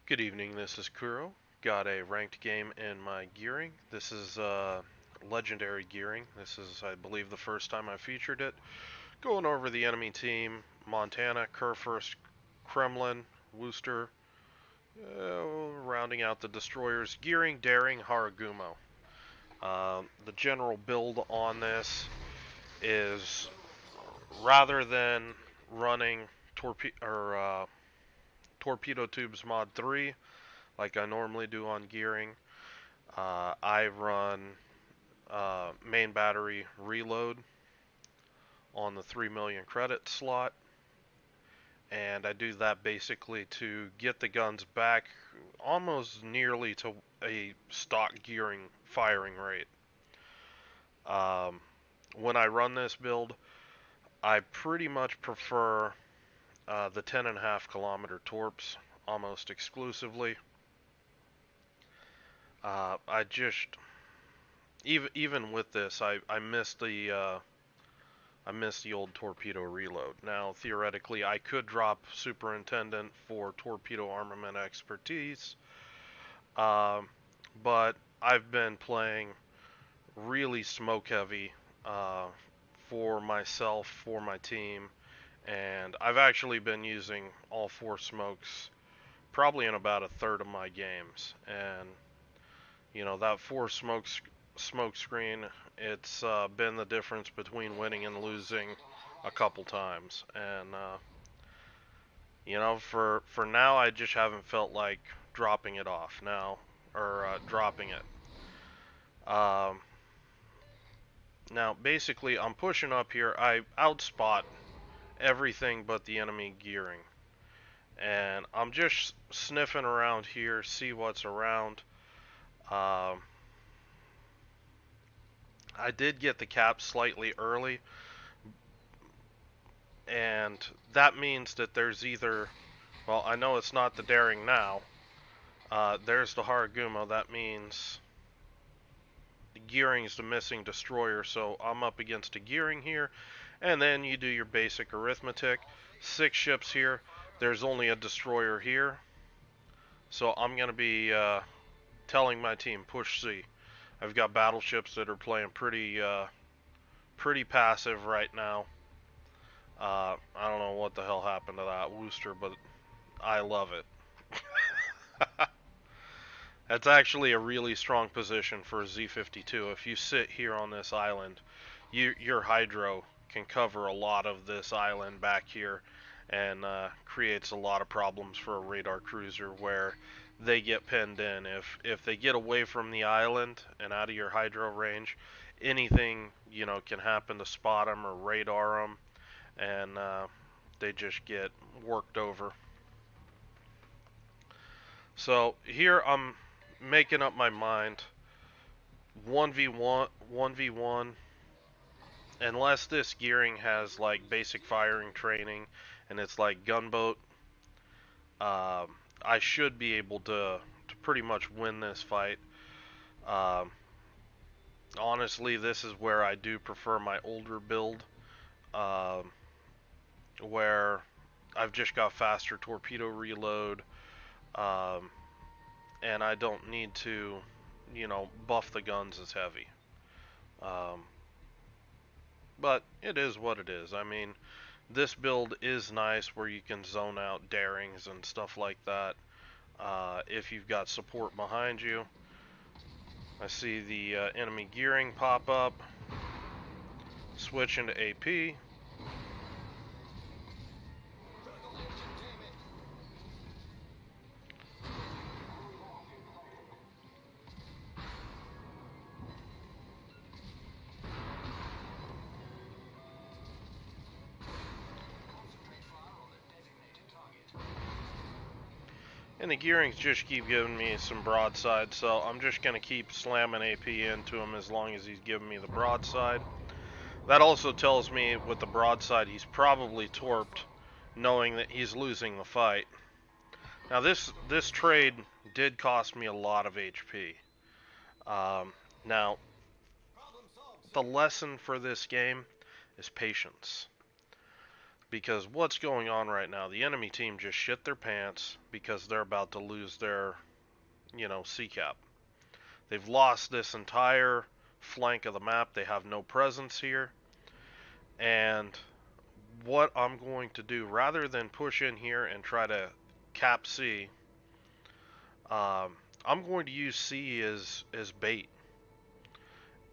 Good evening, this is Kuro. Got a ranked game in my gearing. This is legendary gearing. This is, I believe, the first time I featured it. Going over the enemy team: Montana, Kurfürst, Kremlin, Worcester, rounding out the destroyers: Gearing, Daring, Haragumo. The general build on this is, rather than running torpedo tubes mod 3 like I normally do on gearing, I run main battery reload on the 3 million credit slot, and I do that basically to get the guns back almost nearly to a stock gearing firing rate. Um, when I run this build, I pretty much prefer the 10.5 kilometer torps almost exclusively. I just even with this, I missed the old torpedo reload. Now, theoretically, I could drop Superintendent for torpedo armament expertise, um, but I've been playing really smoke heavy for myself, for my team, and I've actually been using all four smokes probably in about a third of my games. And that smoke screen, it's been the difference between winning and losing a couple times. And for now, I just haven't felt like dropping it off now, or dropping it. Um, Now, basically, I'm pushing up here. I outspot everything but the enemy gearing, and I'm just sniffing around here, see what's around. Um, I did get the cap slightly early, and that means that there's either, well, I know it's not the Daring now. There's the Haragumo. That means the Gearing's the missing destroyer, so I'm up against a Gearing here. And then you do your basic arithmetic. 6 ships here. There's only a destroyer here. So I'm going to be telling my team, push C. I've got battleships that are playing pretty passive right now. I don't know what the hell happened to that Worcester, but I love it. That's actually a really strong position for a Z-52. If you sit here on this island, your hydro can cover a lot of this island back here, and creates a lot of problems for a radar cruiser where they get pinned in. If they get away from the island and out of your hydro range, anything can happen to spot them or radar them, and they just get worked over. So here I'm making up my mind. 1v1, 1v1, unless this gearing has like basic firing training and it's like gunboat, I should be able to pretty much win this fight. Um, Honestly, this is where I do prefer my older build, um, where I've just got faster torpedo reload, um, and I don't need to, buff the guns as heavy. Um, but it is what it is. I mean, this build is nice where you can zone out darings and stuff like that. If you've got support behind you. I see the enemy gearing pop up. Switch into AP. And the gearings just keep giving me some broadside, so I'm just going to keep slamming AP into him as long as he's giving me the broadside. That also tells me with the broadside he's probably torped, knowing that he's losing the fight. Now this trade did cost me a lot of HP. Now, the lesson for this game is patience. Because what's going on right now, the enemy team just shit their pants because they're about to lose their, sea cap. They've lost this entire flank of the map. They have no presence here. And what I'm going to do, rather than push in here and try to cap C, I'm going to use C as bait.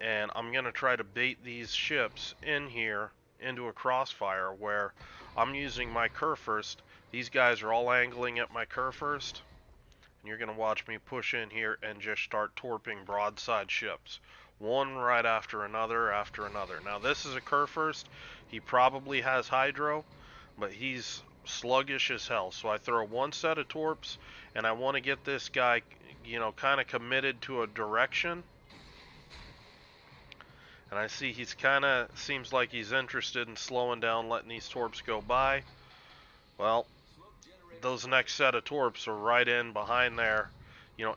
And I'm going to try to bait these ships in here into a crossfire where I'm using my cur first. These guys are all angling at my cur first. And you're going to watch me push in here and just start torping broadside ships. One right after another after another. Now this is a cur first. He probably has hydro, but he's sluggish as hell. So I throw one set of torps, and I want to get this guy, kind of committed to a direction. And I see he's kind of, seems like he's interested in slowing down, letting these torps go by. Well, those next set of torps are right in behind there,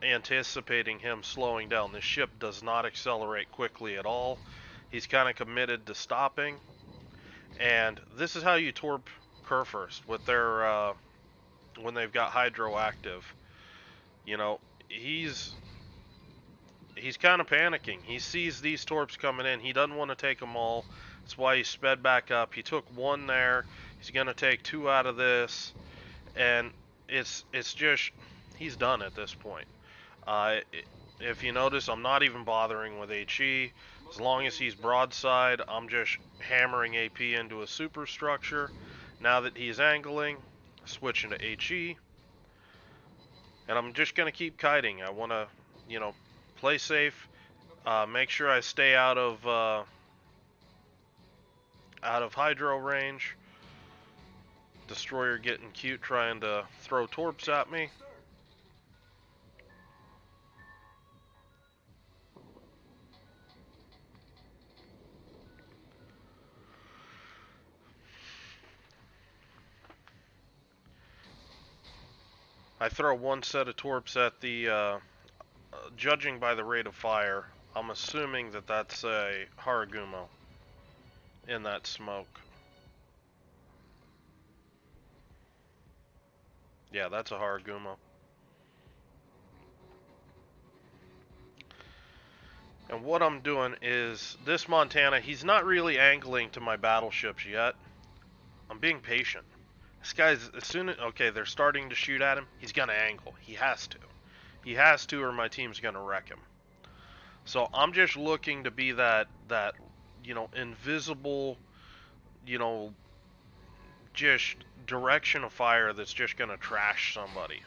anticipating him slowing down. This ship does not accelerate quickly at all. He's kind of committed to stopping. And this is how you torp cur first with their, when they've got hydro active. He's kind of panicking. He sees these torps coming in. He doesn't want to take them all. That's why he sped back up. He took one there. He's going to take two out of this. And it's just, he's done at this point. If you notice, I'm not even bothering with HE. As long as he's broadside, I'm just hammering AP into a superstructure. Now that he's angling, switching to HE. And I'm just going to keep kiting. I want to, play safe. Make sure I stay out of hydro range. Destroyer getting cute trying to throw torps at me. I throw one set of torps at the, judging by the rate of fire, I'm assuming that that's a Haragumo in that smoke. Yeah, that's a Haragumo. And what I'm doing is, this Montana, he's not really angling to my battleships yet. I'm being patient. This guy's, as soon as, okay, they're starting to shoot at him, he's gonna angle. He has to. He has to, or my team's gonna wreck him. So I'm just looking to be that invisible, just direction of fire that's just gonna trash somebody.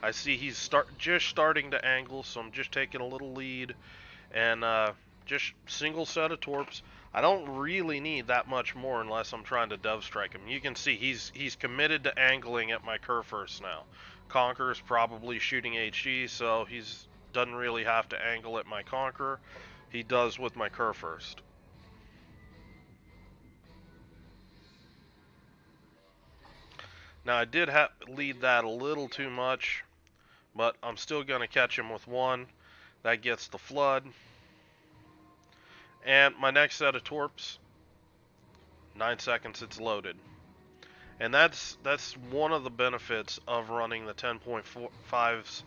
I see he's just starting to angle, so I'm just taking a little lead, and just single set of torps. I don't really need that much more unless I'm trying to dove strike him. You can see he's committed to angling at my cur first now. Conqueror's probably shooting HE, so he's doesn't really have to angle at my Conqueror. He does with my cur first. Now I did lead that a little too much, but I'm still going to catch him with one. That gets the flood. And my next set of torps, 9 seconds it's loaded. And that's one of the benefits of running the 10.5s,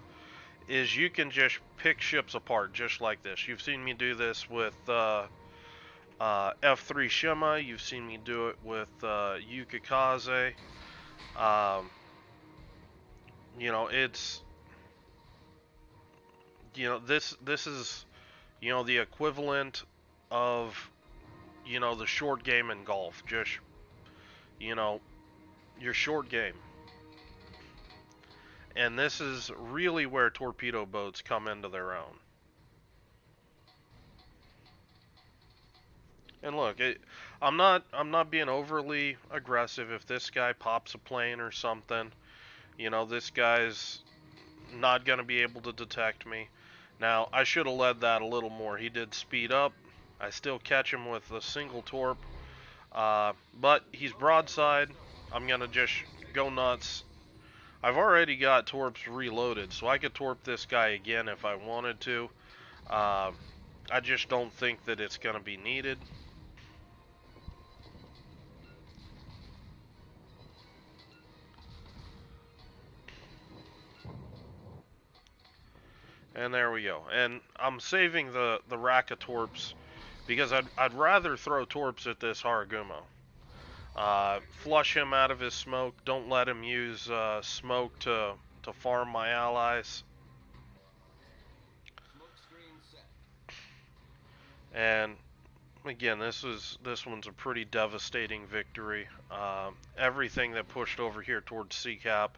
is you can just pick ships apart just like this. You've seen me do this with F3 Shima. You've seen me do it with Yukikaze. It's this is the equivalent of the short game in golf. Just your short game. And this is really where torpedo boats come into their own. And look, I'm not being overly aggressive. If this guy pops a plane or something, this guy's not going to be able to detect me. Now, I should have led that a little more. He did speed up. I still catch him with a single torp. But he's broadside. I'm going to just go nuts. I've already got torps reloaded, so I could torp this guy again if I wanted to. I just don't think that it's going to be needed. And there we go. And I'm saving the rack of torps because I'd rather throw torps at this Haragumo. Flush him out of his smoke. Don't let him use smoke to farm my allies. And again, this one's a pretty devastating victory. Everything that pushed over here towards CCAP,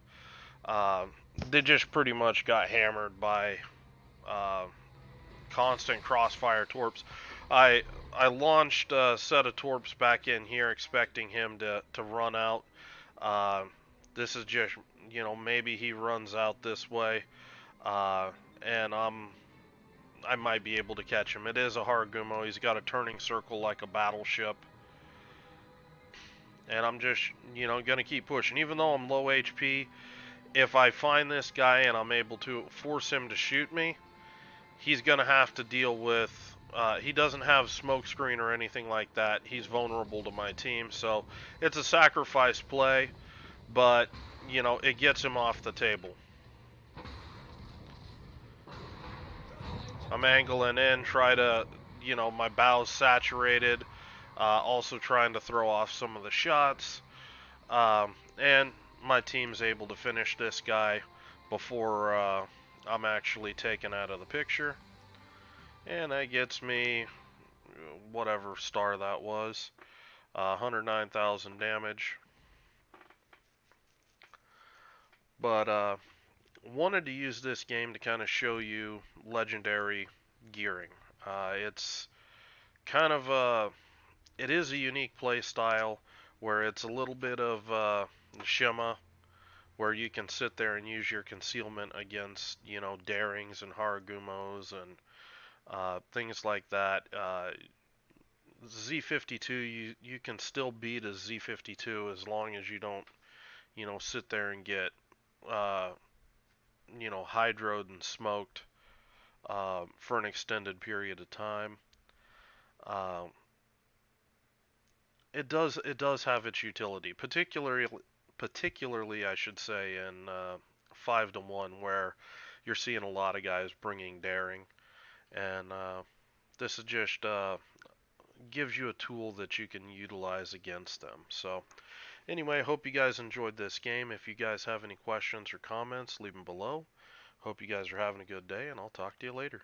they just pretty much got hammered by uh, constant crossfire torps. I I launched a set of torps back in here, expecting him to run out. Uh, this is just, maybe he runs out this way, uh, and I might be able to catch him. It is a Haragumo. He's got a turning circle like a battleship. And I'm just, gonna keep pushing. Even though I'm low HP, if I find this guy and I'm able to force him to shoot me, he's gonna have to deal with, he doesn't have smokescreen or anything like that. He's vulnerable to my team, so it's a sacrifice play, but, it gets him off the table. I'm angling in, try to, my bow's saturated, also trying to throw off some of the shots, and my team's able to finish this guy before I'm actually taken out of the picture. And that gets me whatever star that was, 109,000 damage. But wanted to use this game to kind of show you legendary gearing. It's kind of it is a unique play style where it's a little bit of shimma, where you can sit there and use your concealment against, darings and haragumos and things like that. Z52, you can still beat a Z52 as long as you don't, sit there and get, uh, hydroed and smoked for an extended period of time. Uh, it does have its utility, particularly I should say in 5-to-1 where you're seeing a lot of guys bringing daring, and this is just gives you a tool that you can utilize against them. So anyway, hope you guys enjoyed this game. If you guys have any questions or comments, leave them below. Hope you guys are having a good day, and I'll talk to you later.